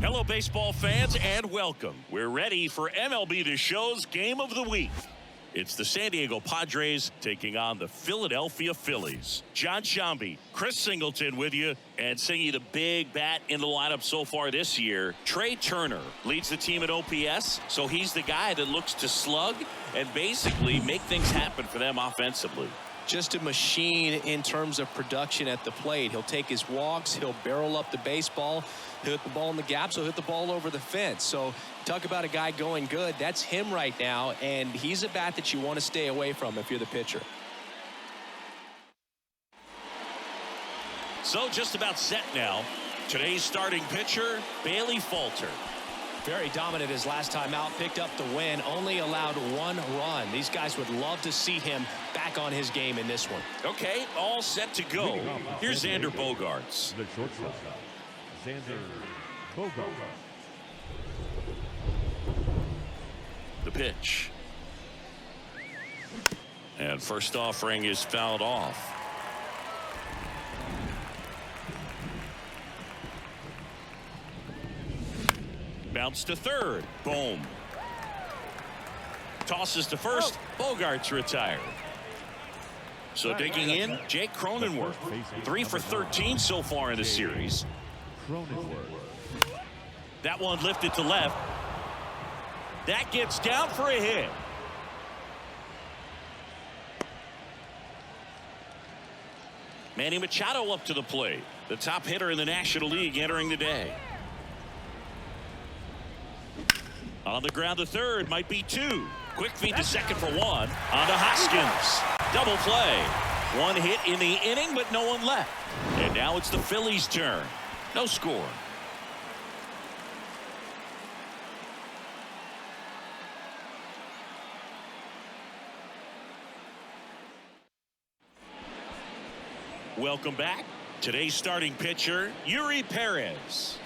Hello, baseball fans, and welcome. We're ready for MLB The Show's Game of the Week. It's the San Diego Padres taking on the Philadelphia Phillies. John Shambi, Chris Singleton with you, and singing the big bat in the lineup so far this year. Trey Turner leads the team at OPS, so he's the guy that looks to slug and basically make things happen for them offensively. Just a machine in terms of production at the plate. He'll take his walks, he'll barrel up the baseball, he'll hit the ball in the gaps, he'll hit the ball over the fence. So talk about a guy going good. That's him right now, and he's a bat that you want to stay away from if you're the pitcher. So just about set now. Today's starting pitcher, Bailey Falter. Very dominant his last time out, picked up the win, only allowed 1 run. These guys would love to see him back on his game in this one. Okay, all set to go. Here's Xander Bogaerts. The shortstop, Xander Bogaerts. The pitch. And first offering is fouled off. Bounce to third. Boom. Tosses to first. Bogaerts retired. So digging in, Jake Cronenworth. 3 for 13 so far in the series. That one lifted to left. That gets down for a hit. Manny Machado up to the plate. The top hitter in the National League entering the day. On the ground to third, might be 2. Quick feed to second for 1. On to Hoskins. Double play. 1 hit in the inning, but no one left. And now it's the Phillies' turn. No score. Welcome back. Today's starting pitcher, Yuri Perez.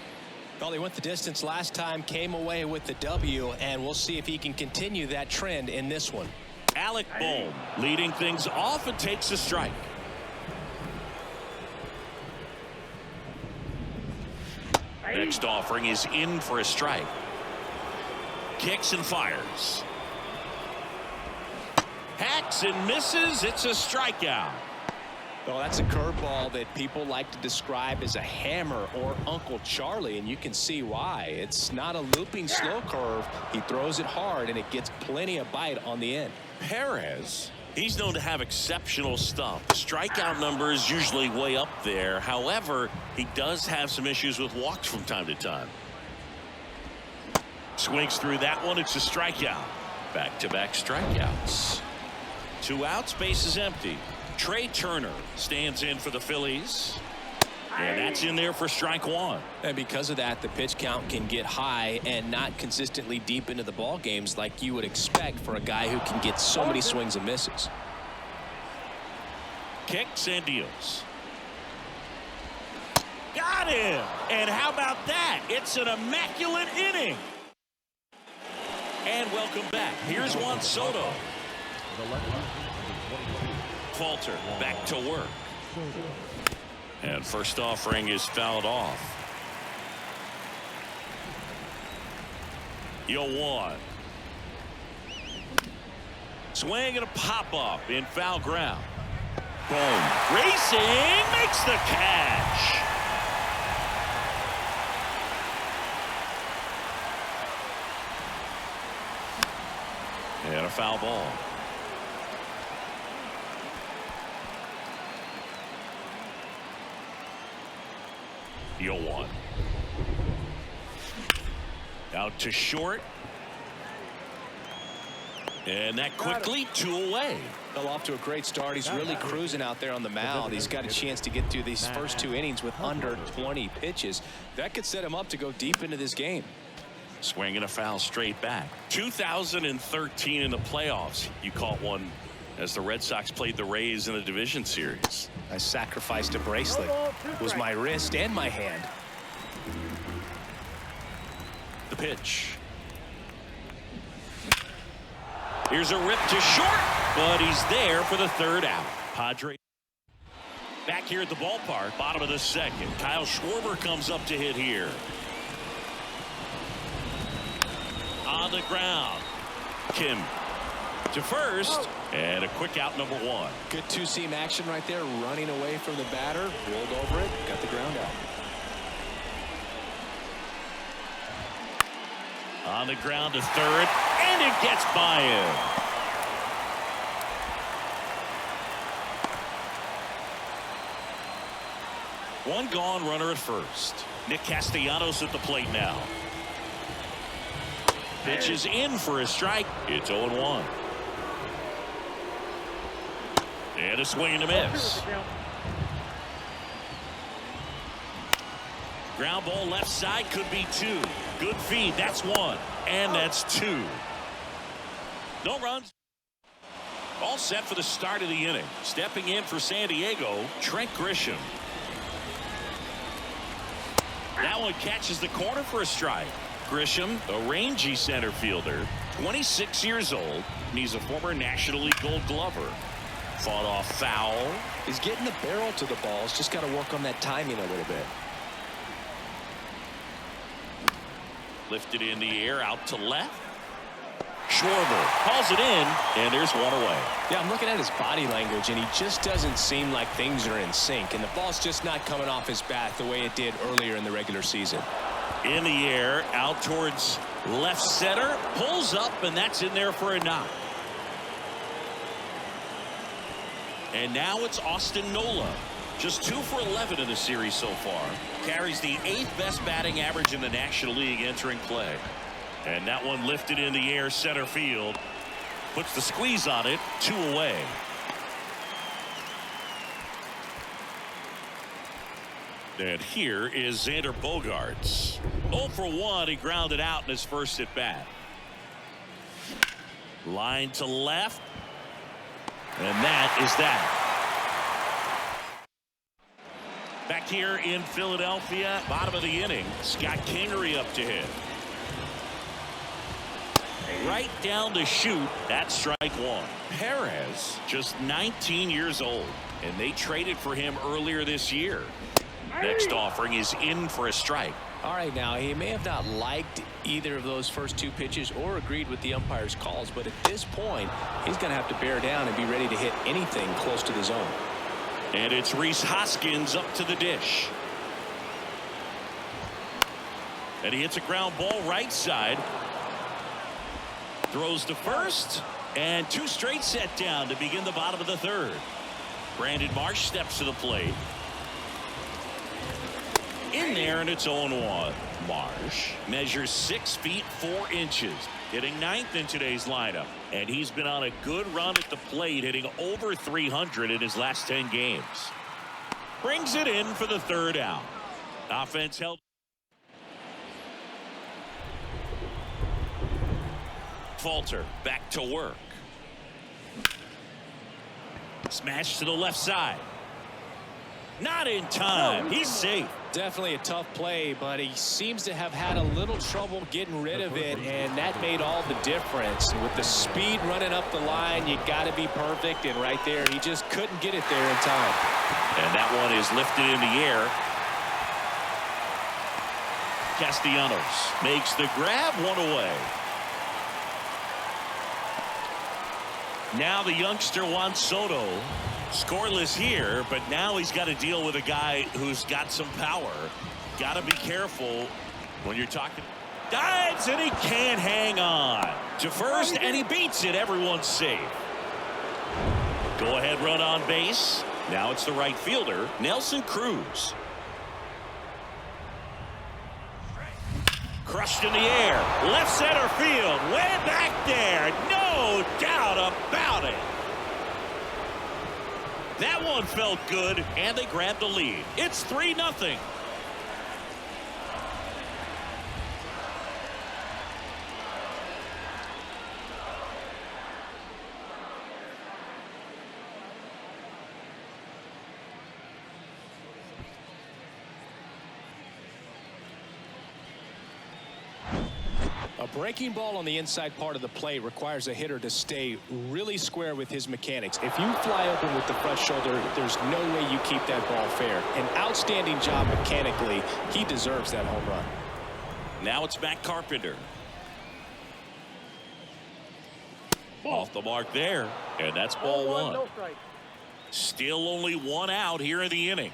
Well, he went the distance last time, came away with the W, and we'll see if he can continue that trend in this one. Alec Bohm leading things off and takes a strike. Next offering is in for a strike. Kicks and fires. Hacks and misses. It's a strikeout. Well, that's a curveball that people like to describe as a hammer or Uncle Charlie, and you can see why. It's not a looping slow curve. He throws it hard, and it gets plenty of bite on the end. Perez, he's known to have exceptional stuff. Strikeout numbers usually way up there. However, he does have some issues with walks from time to time. Swings through that one. It's a strikeout. Back-to-back strikeouts. 2 outs, base is empty. Trey Turner stands in for the Phillies. And that's in there for strike 1. And because of that, the pitch count can get high and not consistently deep into the ball games like you would expect for a guy who can get so many swings and misses. Kicks and deals. Got him! And how about that? It's an immaculate inning. And welcome back. Here's Juan Soto. Falter back to work. And first offering is fouled off. 0-1. Swing and a pop-up in foul ground. Boom. Racing makes the catch. And a foul ball. You'll want. Out to short. And that quickly 2 away. Well, off to a great start. He's really cruising out there on the mound. He's got a chance to get through these first 2 innings with under 20 pitches. That could set him up to go deep into this game. Swinging a foul straight back. 2013 in the playoffs. You caught one as the Red Sox played the Rays in the division series. I sacrificed a bracelet. It was my wrist and my hand. The pitch. Here's a rip to short, but he's there for the 3rd out. Padres. Back here at the ballpark, bottom of the second. Kyle Schwarber comes up to hit here. On the ground. Kim to first. And a quick out, number one. Good two-seam action right there, running away from the batter. Rolled over it, got the ground out. On the ground to third, and it gets by him. One gone, runner at first. Nick Castellanos at the plate now. Pitch is in for a strike. It's 0-1. And a swing and a miss. Ground ball left side, could be two. Good feed, that's one. And that's two. No runs. All set for the start of the inning. Stepping in for San Diego, Trent Grisham. That one catches the corner for a strike. Grisham, a rangy center fielder, 26 years old, and he's a former National League Gold Glover. Fought off foul. He's getting the barrel to the ball. He's just got to work on that timing a little bit. Lifted in the air, out to left. Schwarber calls it in, and there's one away. Yeah, I'm looking at his body language, and he just doesn't seem like things are in sync, and the ball's just not coming off his bat the way it did earlier in the regular season. In the air, out towards left center, pulls up, and that's in there for a knock. And now it's Austin Nola. Just 2 for 11 in the series so far. Carries the 8th best batting average in the National League entering play. And that one lifted in the air, center field. Puts the squeeze on it, 2 away. And here is Xander Bogaerts. 0 for 1, he grounded out in his first at bat. Line to left. And that is that. Back here in Philadelphia, bottom of the inning, Scott Kingery up to hit. Right down the chute, that's strike one. Perez, just 19 years old, and they traded for him earlier this year. Next offering is in for a strike. All right, now he may have not liked either of those first 2 pitches or agreed with the umpire's calls, but at this point, he's going to have to bear down and be ready to hit anything close to the zone. And it's Rhys Hoskins up to the dish. And he hits a ground ball right side. Throws to first, and 2 straight set down to begin the bottom of the third. Brandon Marsh steps to the plate. In there, and it's 0-1. Marsh measures 6 feet 4 inches, hitting 9th in today's lineup, and he's been on a good run at the plate, hitting over 300 in his last 10 games. Brings it in for the third out. Offense held. Falter back to work. Smash to the left side. Not in time. He's safe. Definitely a tough play, but he seems to have had a little trouble getting rid of it, and that made all the difference. With the speed running up the line, you got to be perfect, and right there, he just couldn't get it there in time. And that one is lifted in the air. Castellanos makes the grab, 1 away. Now the youngster Juan Soto, scoreless here, but now he's got to deal with a guy who's got some power. Got to be careful when you're talking. Dives, and he can't hang on to first, and he beats it. Everyone's safe. Go ahead run on base. Now it's the right fielder, Nelson Cruz. Crushed in the air, left center field, way back there, no doubt about it. That one felt good, and they grabbed the lead. It's 3-0. A A breaking ball on the inside part of the plate requires a hitter to stay really square with his mechanics. If you fly open with the front shoulder, there's no way you keep that ball fair. An outstanding job mechanically. He deserves that home run. Now it's back Carpenter. Off the mark there, and that's ball one. No strike. Still only one out here in the inning.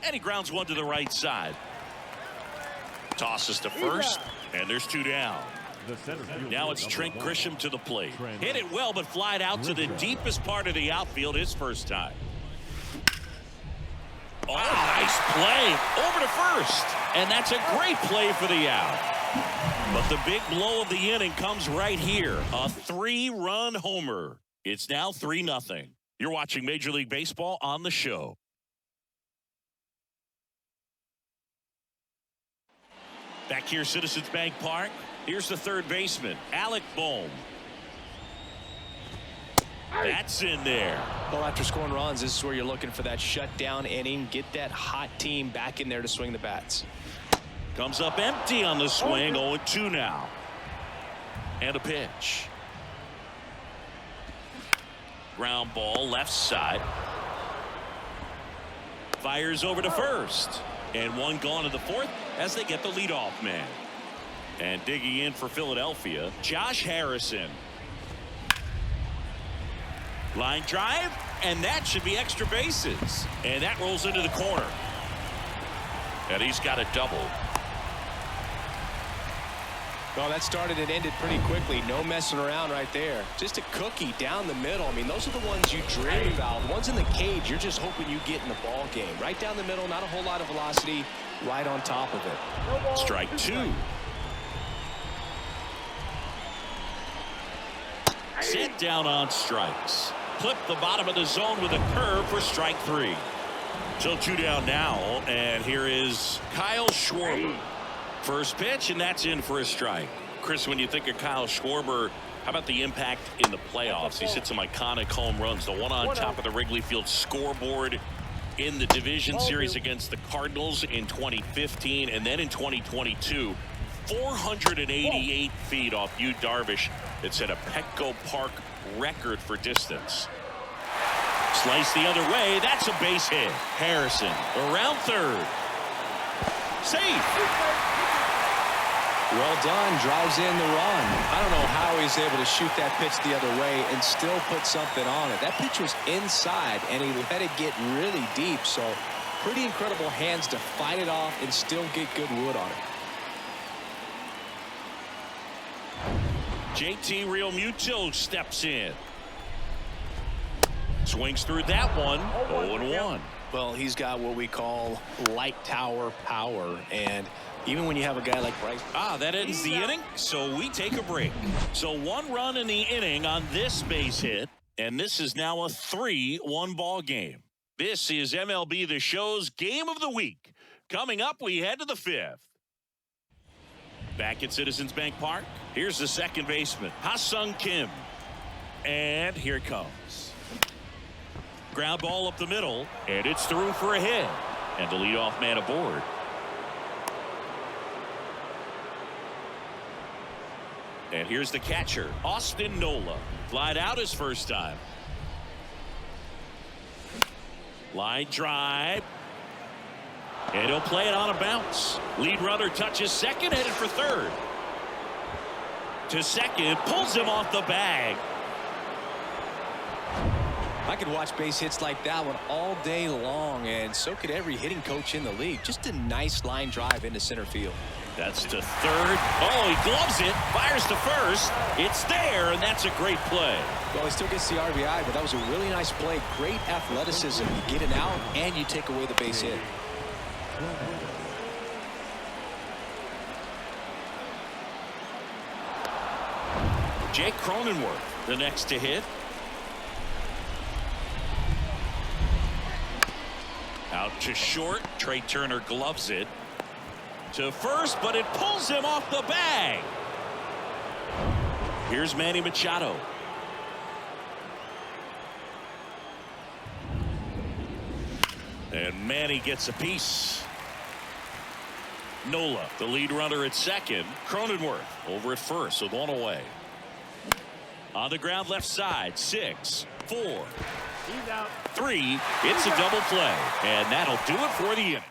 And he grounds one to the right side. Tosses to first, and there's two down. Now it's Trent Grisham to the plate. Hit it well, but flied out to the deepest part of the outfield his first time. Oh, nice play over to first, and that's a great play for the out. But the big blow of the inning comes right here. A 3-run homer. It's now 3-0. You're watching Major League Baseball on the show. Back here, Citizens Bank Park. Here's the third baseman, Alec Bohm. That's in there. Well, after scoring runs, this is where you're looking for that shutdown inning. Get that hot team back in there to swing the bats. Comes up empty on the swing. 0-2 now. And a pitch. Ground ball left side. Fires over to first. And one gone in the fourth as they get the leadoff man. And digging in for Philadelphia, Josh Harrison. Line drive, and that should be extra bases. And that rolls into the corner. And he's got a double. Well, that started and ended pretty quickly. No messing around right there. Just a cookie down the middle. I mean, those are the ones you dream about. The ones in the cage, you're just hoping you get in the ball game. Right down the middle, not a whole lot of velocity, right on top of it. Strike two. Set down on strikes. Clip the bottom of the zone with a curve for strike three. So two down now, and here is Kyle Schwarber. First pitch, and that's in for a strike. Chris, when you think of Kyle Schwarber, how about the impact in the playoffs? He's hit some iconic home runs. The one on top of the Wrigley Field scoreboard in the division series against the Cardinals in 2015, and then in 2022, 488 feet off Yu Darvish. It set a Petco Park record for distance. Slice the other way. That's a base hit. Harrison around third. Safe. Well done. Drives in the run. I don't know how he's able to shoot that pitch the other way and still put something on it. That pitch was inside, and he let it get really deep. So pretty incredible hands to fight it off and still get good wood on it. JT Realmuto steps in. Swings through that one. 0-1. Well, he's got what we call light tower power, and even when you have a guy like Bryce. That ends the inning, so we take a break. So one run in the inning on this base hit, and this is now a 3-1 ball game. This is MLB The Show's Game of the Week. Coming up, we head to the fifth. Back at Citizens Bank Park, here's the second baseman, Ha-Seong Kim. And here it comes. Ground ball up the middle, and it's through for a hit. And the leadoff man aboard. And here's the catcher, Austin Nola. Flied out his first time. Line drive. And he'll play it on a bounce. Lead runner touches second, headed for third. To second, pulls him off the bag. I could watch base hits like that one all day long, and so could every hitting coach in the league. Just a nice line drive into center field. That's to third. Oh, he gloves it, fires to first. It's there, and that's a great play. Well, he still gets the RBI, but that was a really nice play. Great athleticism. You get it out, and you take away the base hit. Jake Cronenworth, the next to hit. Out to short. Trey Turner gloves it. To first, but it pulls him off the bag. Here's Manny Machado. And Manny gets a piece. Nola, the lead runner at second. Cronenworth over at first with one away. On the ground left side. 6, 4, 3. It's a double play. And that'll do it for the inning.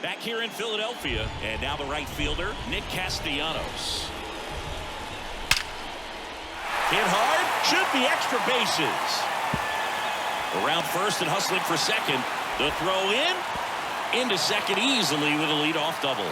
Back here in Philadelphia. And now the right fielder, Nick Castellanos. Hit hard. Should be extra bases. Around first and hustling for second. The throw in. Into second easily with a leadoff double.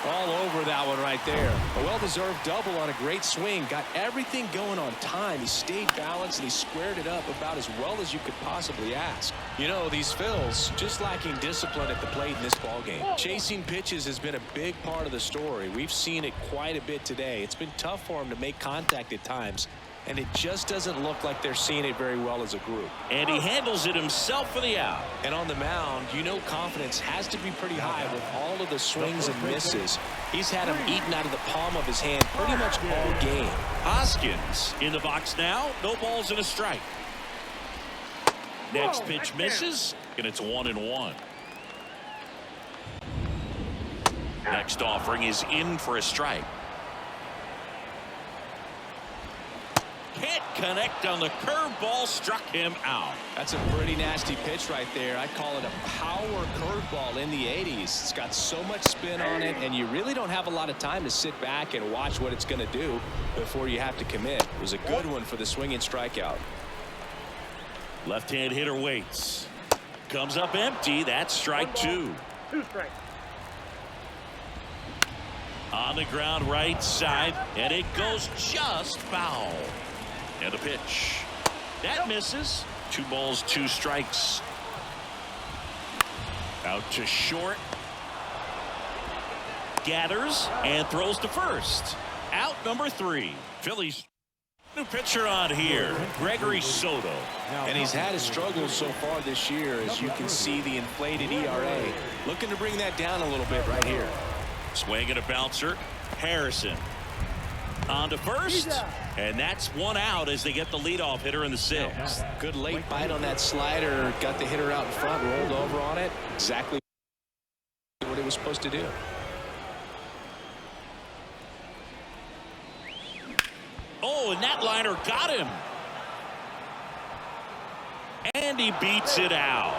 All over that one right there. A well-deserved double on a great swing. Got everything going on time. He stayed balanced and he squared it up about as well as you could possibly ask. You know, these Phils just lacking discipline at the plate in this ballgame. Chasing pitches has been a big part of the story. We've seen it quite a bit today. It's been tough for him to make contact at times. And it just doesn't look like they're seeing it very well as a group. And he handles it himself for the out. And on the mound, you know confidence has to be pretty high with all of the swings and misses. He's had them eaten out of the palm of his hand pretty much all game. Hoskins in the box now. No balls and a strike. Next pitch misses, and it's 1-1. Next offering is in for a strike. Can't connect on the curveball, struck him out. That's a pretty nasty pitch right there. I'd call it a power curveball in the 80s. It's got so much spin on it, and you really don't have a lot of time to sit back and watch what it's going to do before you have to commit. It was a good one for the swinging strikeout. Left-hand hitter waits. Comes up empty. That's strike 2. 2 strikes. On the ground right side, and it goes just foul. And a pitch. That misses. 2 balls, 2 strikes. Out to short. Gathers and throws to first. Out number 3. Phillies. New pitcher on here, Gregory Soto. And he's had his struggles so far this year, as you can see the inflated ERA. Looking to bring that down a little bit right here. Swing and a bouncer. Harrison on to first, and that's 1 out as they get the leadoff hitter in the 6th. Good late bite on that slider. Got the hitter out in front, rolled over on it. Exactly what it was supposed to do. Oh, and that liner got him. And he beats it out.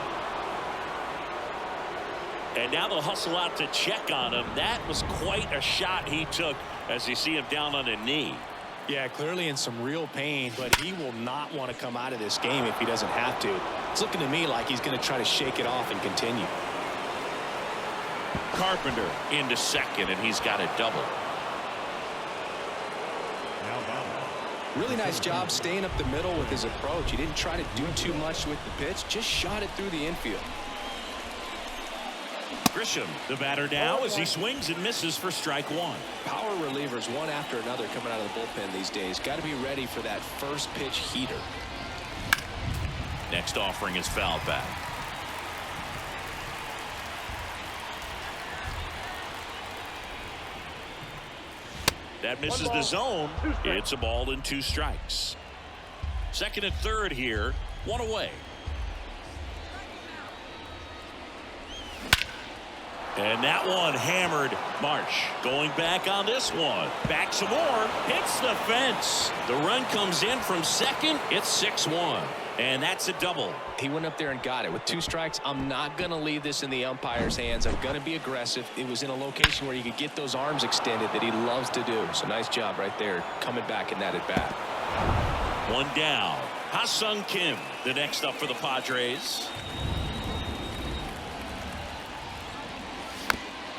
And now they'll hustle out to check on him. That was quite a shot he took as you see him down on a knee. Yeah, clearly in some real pain, but he will not want to come out of this game if he doesn't have to. It's looking to me like he's going to try to shake it off and continue. Carpenter into second, and he's got a double. Really nice job staying up the middle with his approach. He didn't try to do too much with the pitch, just shot it through the infield. Grisham, the batter now, as he swings and misses for strike 1. Power relievers one after another coming out of the bullpen these days. Got to be ready for that first pitch heater. Next offering is fouled back. That misses the zone. It's a ball and 2 strikes. Second and third here, 1 away. And that one hammered. Marsh going back on this one. Back some more. Hits the fence. The run comes in from second. It's 6-1. And that's a double. He went up there and got it. With 2 strikes, I'm not going to leave this in the umpire's hands. I'm going to be aggressive. It was in a location where you could get those arms extended that he loves to do. So nice job right there coming back in that at bat. 1 down. Ha-Seong Kim, the next up for the Padres.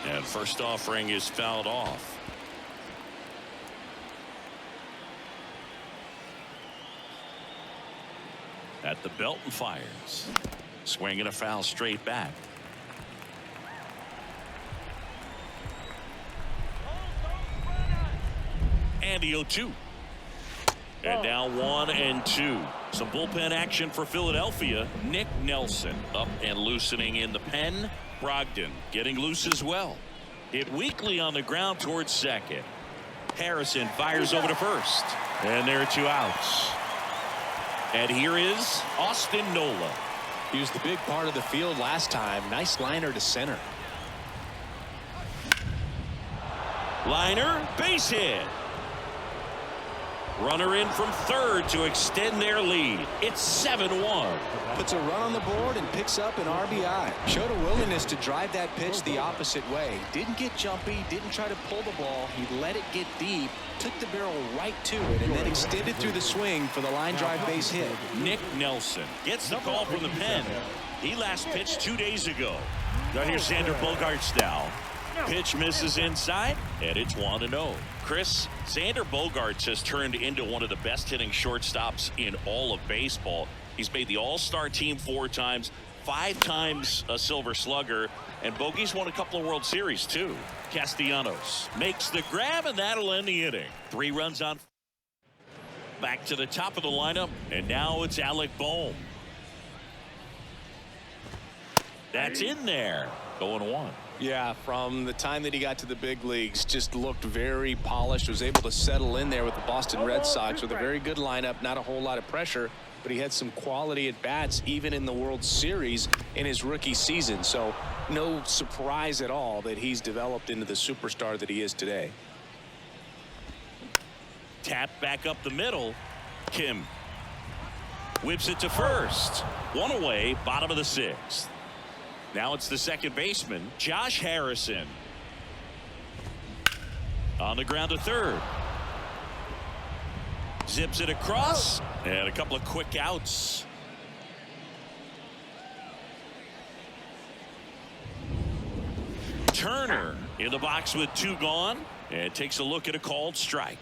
And first offering is fouled off. At the belt and fires. Swinging a foul straight back. And the 0-2. And now 1-2. Some bullpen action for Philadelphia. Nick Nelson up and loosening in the pen. Brogdon getting loose as well. Hit weakly on the ground towards second. Harrison fires over to first. And there are 2 outs. And here is Austin Nola. He was the big part of the field last time. Nice liner to center. Liner, base hit. Runner in from third to extend their lead. It's 7-1. Puts a run on the board and picks up an RBI. Showed a willingness to drive that pitch the opposite way. Didn't get jumpy, didn't try to pull the ball. He let it get deep, took the barrel right to it, and then extended through the swing for the line drive base hit. Nick Nelson gets the call from the pen. He last pitched 2 days ago. Now here's Xander Bogaerts now. Pitch misses inside, and it's 1-0. Chris, Xander Bogaerts has turned into one of the best hitting shortstops in all of baseball. He's made the All-Star team 4 times, 5 times a Silver Slugger, and Bogey's won a couple of World Series too. Castellanos makes the grab, and that'll end the inning. 3 runs on. Back to the top of the lineup, and now it's Alec Bohm. That's in there. 0-1. Yeah, from the time that he got to the big leagues, just looked very polished, was able to settle in there with the Boston Red Sox with a very good lineup, not a whole lot of pressure, but he had some quality at bats even in the World Series in his rookie season. So no surprise at all that he's developed into the superstar that he is today. Tap back up the middle. Kim whips it to first. 1 away, bottom of the 6th. Now it's the second baseman, Josh Harrison. On the ground to third. Zips it across, and a couple of quick outs. Turner in the box with 2 gone, and takes a look at a called strike.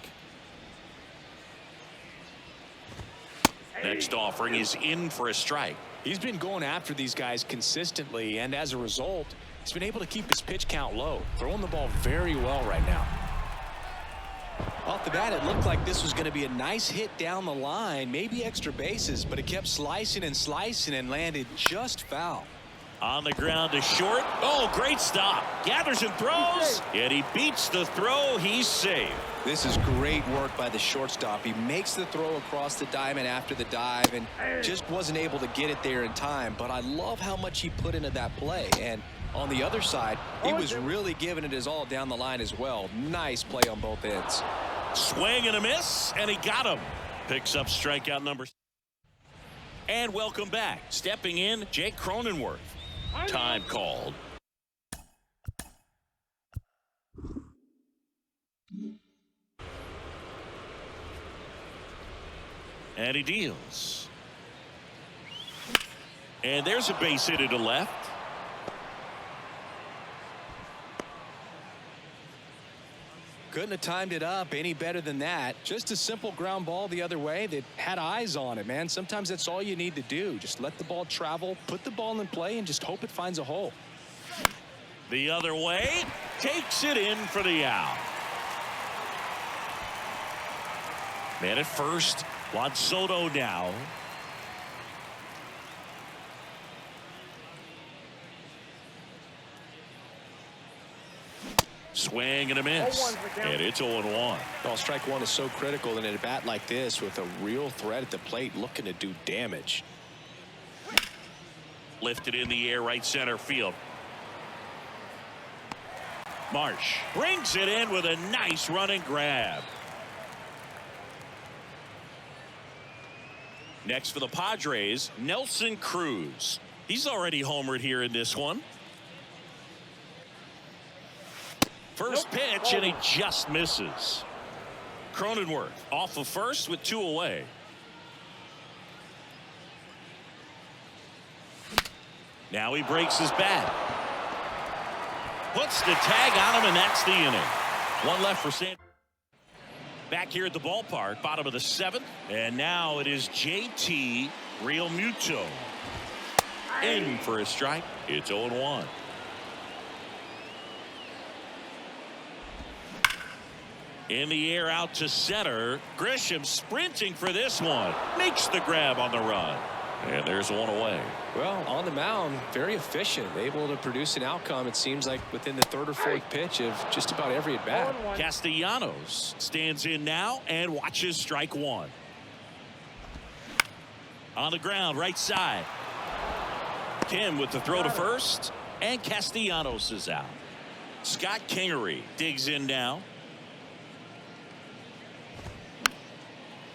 Next offering is in for a strike. He's been going after these guys consistently, and as a result, he's been able to keep his pitch count low, throwing the ball very well right now. Off the bat, it looked like this was going to be a nice hit down the line, maybe extra bases, but it kept slicing and landed just foul. On the ground to short. Oh, great stop. Gathers and throws, and he beats the throw. He's safe. This is great work by the shortstop. He makes the throw across the diamond after the dive and just wasn't able to get it there in time. But I love how much he put into that play. And on the other side, he was really giving it his all down the line as well. Nice play on both ends. Swing and a miss, and he got him. Picks up strikeout number. And welcome back. Stepping in, Jake Cronenworth. Time called. And he deals. And there's a base hit to the left. Couldn't have timed it up any better than that. Just a simple ground ball the other way that had eyes on it, man. Sometimes that's all you need to do. Just let the ball travel, put the ball in play, and just hope it finds a hole. The other way, takes it in for the out. Man at first, Juan Soto now. Swing and a miss, and it's 0-1. Well, strike one is so critical in a bat like this with a real threat at the plate looking to do damage. Lifted in the air, right center field. Marsh brings it in with a nice running grab. Next for the Padres, Nelson Cruz. He's already homered here in this one. First pitch, and he just misses. Cronenworth off of first with 2 away. Now he breaks his bat. Puts the tag on him, and that's the inning. 1 left for San. Back here at the ballpark, bottom of the 7th. And now it is JT Realmuto. In for a strike. It's 0-1. In the air out to center. Grisham sprinting for this one. Makes the grab on the run. And there's 1 away. Well, on the mound, very efficient. Able to produce an outcome, it seems like, within the 3rd or 4th pitch of just about every at bat. Castellanos stands in now and watches strike 1. On the ground, right side. Kim with the throw to first. And Castellanos is out. Scott Kingery digs in now.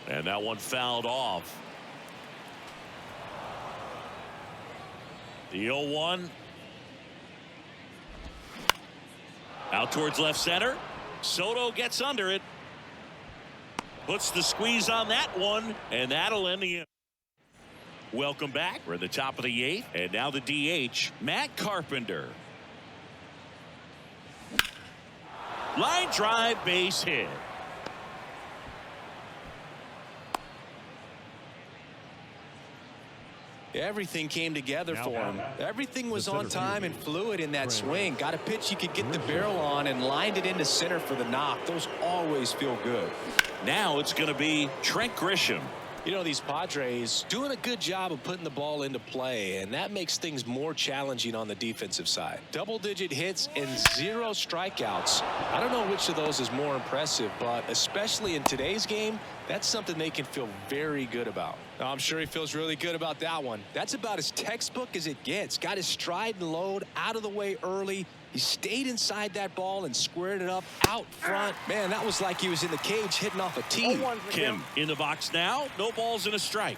And that one fouled off. The 0-1. Out towards left center. Soto gets under it. Puts the squeeze on that one, and that'll end the inning. Welcome back. We're at the top of the 8th, and now the DH, Matt Carpenter. Line drive, base hit. Everything came together for him. Everything was on time and fluid in that swing. Got a pitch he could get the barrel on and lined it into center for the knock. Those always feel good. Now it's going to be Trent Grisham. You know, these Padres doing a good job of putting the ball into play, and that makes things more challenging on the defensive side. Double-digit hits and 0 strikeouts. I don't know which of those is more impressive, but especially in today's game, that's something they can feel very good about. I'm sure he feels really good about that one. That's about as textbook as it gets. Got his stride and load out of the way early. He stayed inside that ball and squared it up out front. Man, that was like he was in the cage hitting off a tee. Kim in the box now. No balls and a strike.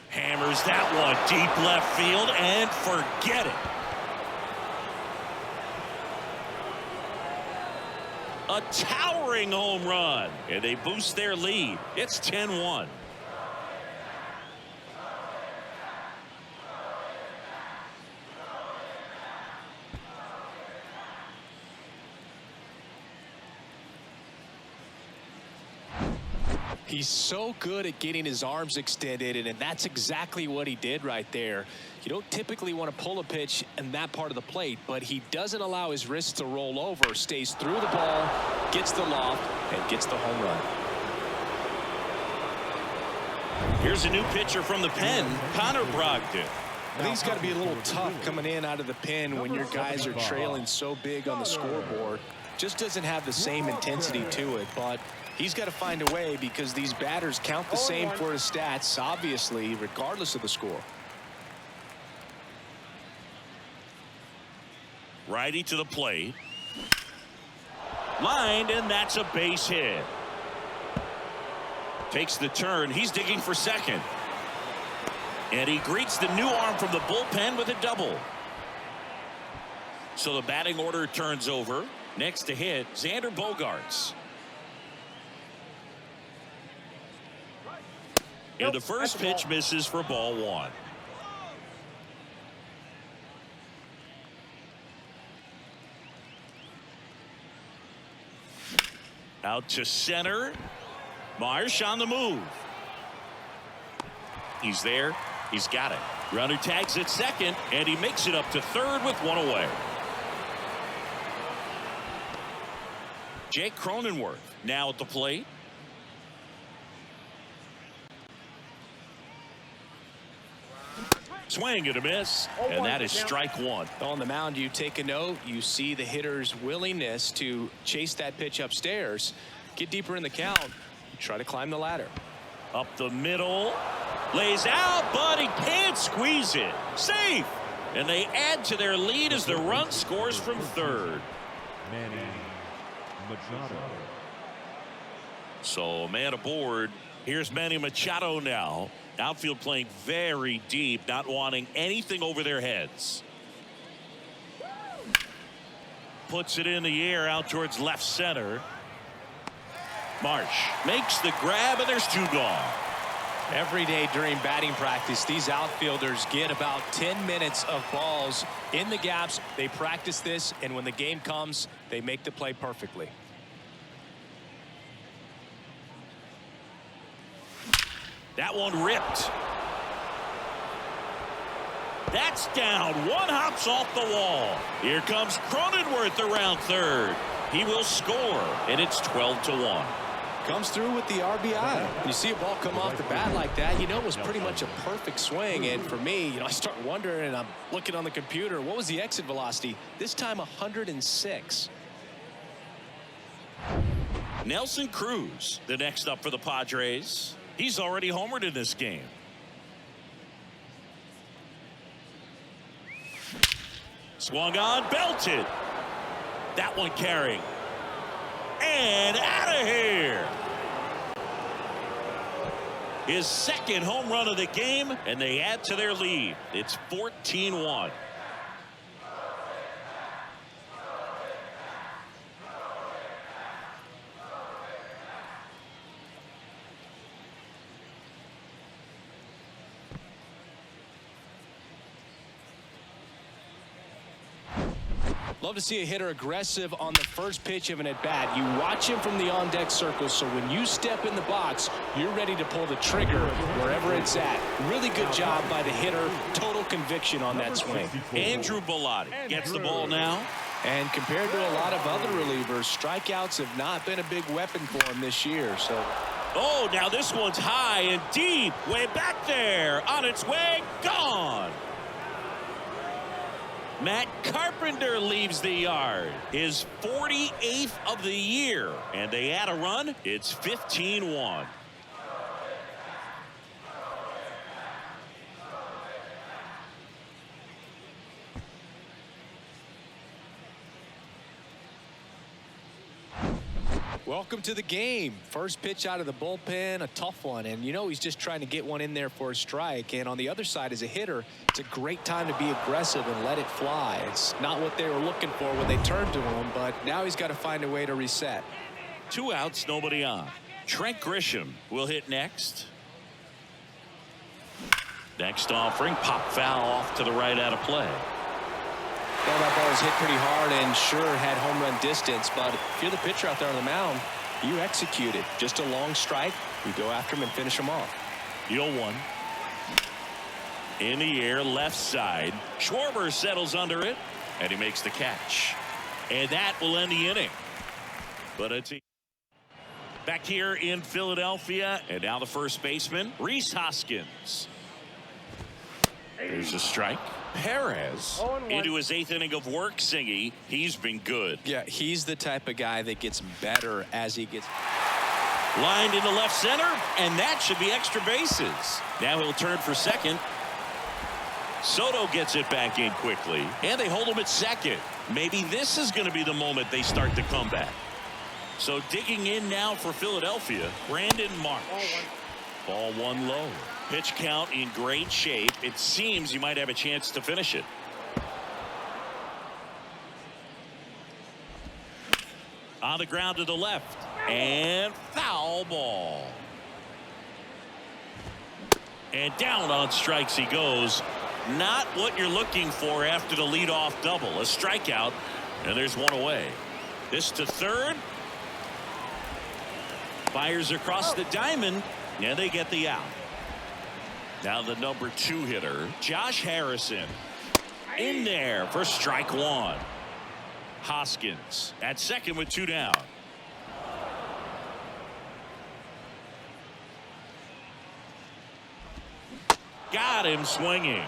Hammers that one deep left field and forget it. A towering home run, and they boost their lead. It's 10-1. He's so good at getting his arms extended, and that's exactly what he did right there. You don't typically want to pull a pitch in that part of the plate, but he doesn't allow his wrists to roll over, stays through the ball, gets the loft, and gets the home run. Here's a new pitcher from the pen, Connor Brogdon. I think it's got to be a little tough coming in out of the pen when your guys are trailing so big on the scoreboard. Just doesn't have the same intensity to it, but he's got to find a way because these batters count the same for his stats, obviously, regardless of the score. Righty to the plate. Lined, and that's a base hit. Takes the turn. He's digging for second. And he greets the new arm from the bullpen with a double. So the batting order turns over. Next to hit, Xander Bogaerts. And the first pitch misses for ball 1. Out to center. Marsh on the move. He's there. He's got it. Runner tags at second, and he makes it up to third with one away. Jake Cronenworth now at the plate. Swing and a miss, and that is strike 1. On the mound, you take a note. You see the hitter's willingness to chase that pitch upstairs, get deeper in the count, try to climb the ladder. Up the middle, lays out, but he can't squeeze it. Safe, and they add to their lead as the run scores from third. So a man aboard. Here's Manny Machado now. Outfield playing very deep, not wanting anything over their heads. Puts it in the air out towards left center. Marsh makes the grab, and there's 2 gone. Every day during batting practice, these outfielders get about 10 minutes of balls in the gaps. They practice this, and when the game comes, they make the play perfectly. That one ripped. That's down. One hops off the wall. Here comes Cronenworth around third. He will score, and it's 12-1. Comes through with the RBI. When you see a ball come off the bat like that, you know it was pretty much a perfect swing. And for me, I start wondering, and I'm looking on the computer, what was the exit velocity? This time 106. Nelson Cruz, the next up for the Padres. He's already homered in this game. Swung on, belted. That one carrying. And out of here. His second home run of the game, and they add to their lead. It's 14-1. Love to see a hitter aggressive on the first pitch of an at-bat. You watch him from the on-deck circle, so when you step in the box, you're ready to pull the trigger wherever it's at. Really good job by the hitter. Total conviction on that swing. Andrew Bellotti gets the ball now. And compared to a lot of other relievers, strikeouts have not been a big weapon for him this year. So, oh, now this one's high and deep. Way back there. On its way. Gone. Matt Carpenter leaves the yard. His 48th of the year. And they add a run. It's 15-1. welcome to the game. First pitch out of the bullpen, a tough one. And, you know, he's just trying to get one in there for a strike. And on the other side, as a hitter, it's a great time to be aggressive and let it fly. It's not what they were looking for when they turned to him, but now he's got to find a way to reset. 2 outs, nobody on. Trent Grisham will hit next. Next offering, pop foul off to the right out of play. Well, that ball was hit pretty hard and sure had home run distance, but if you're the pitcher out there on the mound, you execute it. Just a long strike. You go after him and finish him off. 0-1. In the air, left side. Schwarber settles under it, and he makes the catch. And that will end the inning. But it's back here in Philadelphia, and now the first baseman, Rhys Hoskins. There's a strike. Perez into his 8th inning of work. Singy, he's been good. Yeah, he's the type of guy that gets better as he gets. Lined into left center, and that should be extra bases. Now he'll turn for second. Soto gets it back in quickly, and they hold him at second. Maybe this is going to be the moment they start the comeback. So digging in now for Philadelphia, Brandon Marsh. Ball one low. Pitch count in great shape. It seems you might have a chance to finish it. On the ground to the left. And foul ball. And down on strikes he goes. Not what you're looking for after the leadoff double. A strikeout. And there's one away. This to third. Fires across the diamond. And they get the out. Now the number 2 hitter, Josh Harrison, in there for strike one. Hoskins at second with 2 down. Got him swinging.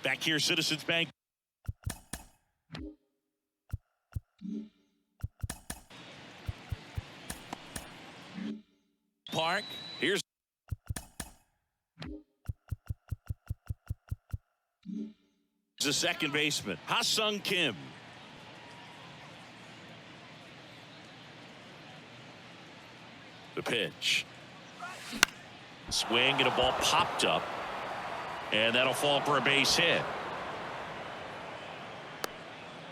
Back here, Citizens Bank. Park. Here's the second baseman, Ha-Seong Kim. The pitch. Swing and a ball popped up. And that'll fall for a base hit.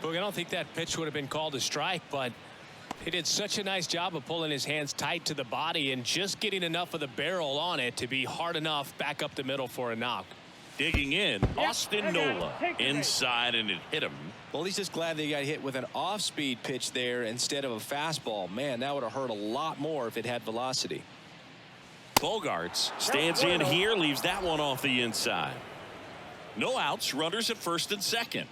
Look, I don't think that pitch would have been called a strike, but he did such a nice job of pulling his hands tight to the body and just getting enough of the barrel on it to be hard enough back up the middle for a knock. Digging in, Austin Nola inside, and it hit him. Well, he's just glad that he got hit with an off-speed pitch there instead of a fastball. Man, that would have hurt a lot more if it had velocity. Bogaerts stands in here, leaves that one off the inside. No outs, runners at first and second.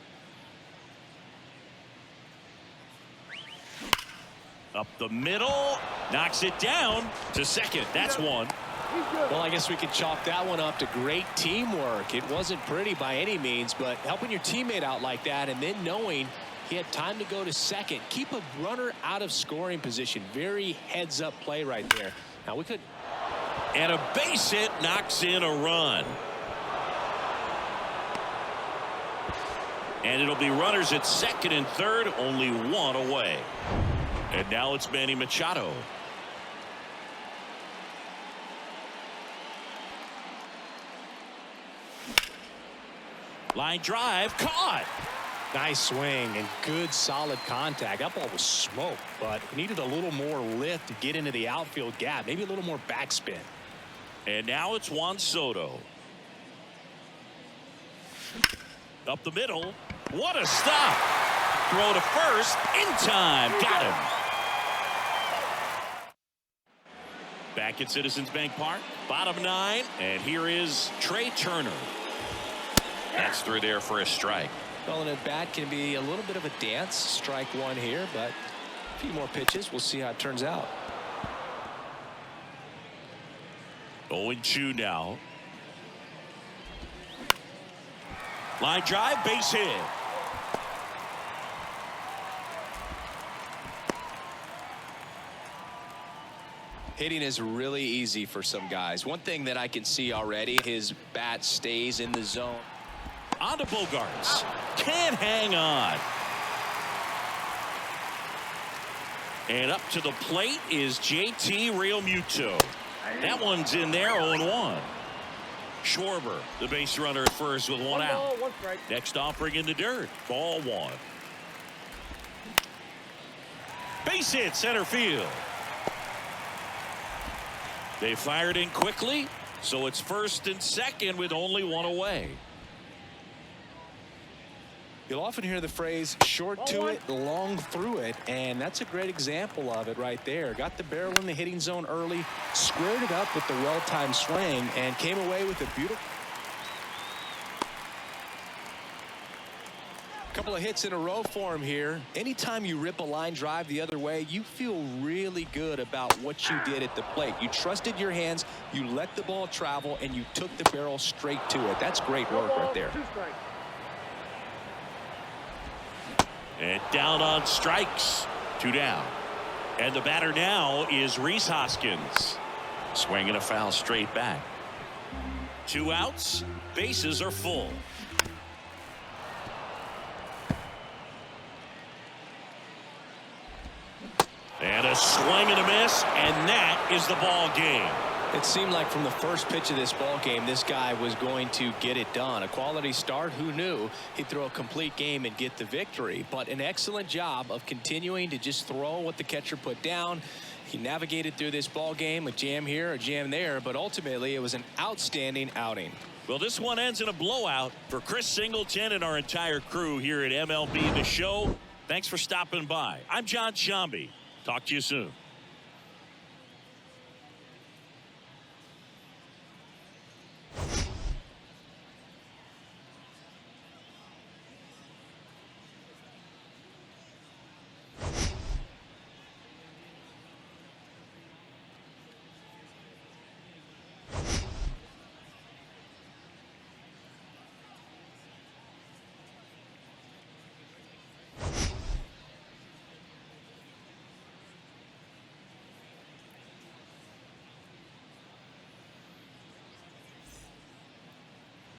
Up the middle, knocks it down to second. That's one. Well, I guess we could chalk that one up to great teamwork. It wasn't pretty by any means, but helping your teammate out like that and then knowing he had time to go to second. Keep a runner out of scoring position. Very heads-up play right there. Now we could. And a base hit knocks in a run. And it'll be runners at second and third, only one away. And now it's Manny Machado. Line drive, caught. Nice swing and good solid contact. That ball was smoked, but it needed a little more lift to get into the outfield gap. Maybe a little more backspin. And now it's Juan Soto. Up the middle. What a stop. Throw to first in time. Got him. Back at Citizens Bank Park. Bottom 9. And here is Trey Turner. That's through there for a strike. Well, an at-bat can be a little bit of a dance. Strike one here, but a few more pitches. We'll see how it turns out. 0-2 now. Line drive, base hit. Hitting is really easy for some guys. One thing that I can see already, his bat stays in the zone. On to Bogaerts. Can't hang on. And up to the plate is JT Realmuto. That one's in there, 0-1. Schwarber, the base runner at first with one out. Next offering in the dirt. Ball 1. Base hit center field. They fired in quickly, so it's first and second with only one away. You'll often hear the phrase short to it, long through it, and that's a great example of it right there. Got the barrel in the hitting zone early, squared it up with the well-timed swing, and came away with a beautiful couple of hits in a row for him here. Anytime you rip a line drive the other way, you feel really good about what you did at the plate. You trusted your hands, you let the ball travel, and you took the barrel straight to it. That's great work right there. And down on strikes. 2 down. And the batter now is Rhys Hoskins. Swinging a foul straight back. 2 outs. Bases are full. And a swing and a miss, and that is the ball game. It seemed like from the first pitch of this ball game, this guy was going to get it done. A quality start. Who knew he'd throw a complete game and get the victory? But an excellent job of continuing to just throw what the catcher put down. He navigated through this ball game, a jam here, a jam there, but ultimately it was an outstanding outing. Well, this one ends in a blowout. For Chris Singleton and our entire crew here at MLB The Show, thanks for stopping by. I'm John Shambi. Talk to you soon.